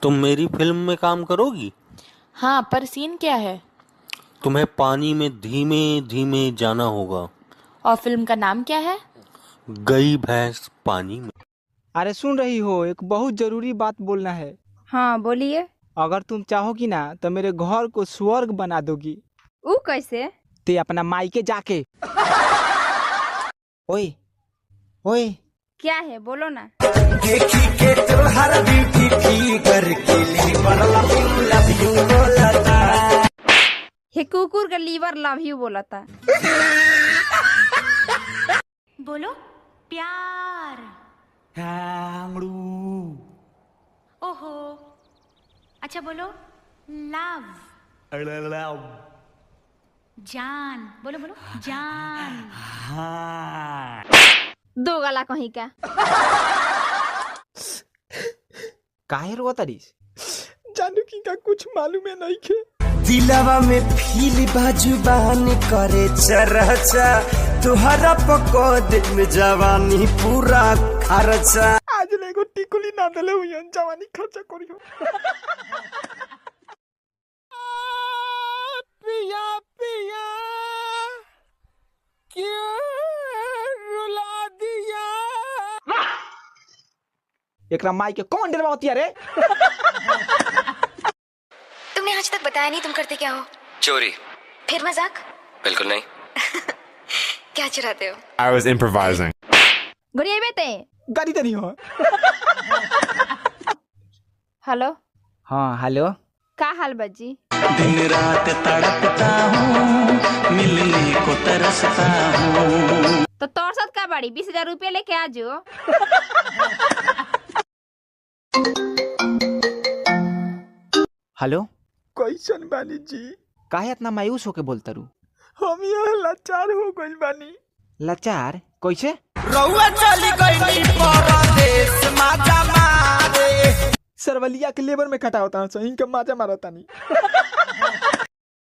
तुम मेरी फिल्म में काम करोगी? हाँ, पर सीन क्या है? तुम्हें पानी में धीमे धीमे जाना होगा। और फिल्म का नाम क्या है? गई भैंस पानी में। अरे सुन रही हो, एक बहुत जरूरी बात बोलना है। हाँ बोलिए। अगर तुम चाहोगी ना तो मेरे घर को स्वर्ग बना दोगी। ऊ कैसे? ते अपना मायके जाके। ओए ओए, क्या है बोलो ना। देखी के तोहर ब्यूटी फिगर के लीवर लव यू बोलता। हे कुकुर का लीवर लव यू बोला था। बोलो प्यार। ओहो, अच्छा बोलो लव। जान बोलो बोलो जान। दो गला कहीं का। काहे रो तरीस? जानू की का कुछ मालूम है नहीं के। दिलवा में फील बाजुबान करे चरचा, तुहरा पकोद में जवानी पूरा खर्चा। आज लेगो टिकुली ना देले हुई जवानी खर्चा करियो। पिया पिया क्यों रुला दिया? एकरा माई के कौन डरवाती है रे? तुमने आज तक बताया नहीं तुम करते क्या हो। चोरी। फिर मजाक? बिल्कुल नहीं। क्या चुराते हो? I was improvising. गुड़िया बेटे। गाड़ी तो नहीं हो। हेलो। हाँ हेलो। का हाल बजी? दिन रात तड़पता हूँ, मिलने को तरसता हूँ। तो तोर साथ का बड़ी 20,000 रुपया लेके आ जो। हेलो। कैसन बानी जी? काहे इतना मायूस होके बोलता रू? हम यहाँ लाचार हो गइल बानी। लाचार कैसे? रउआ चली गई परदेश माजा मारे। सरवलिया के लेबर में खटा होता है, इनका माजा मारता नहीं।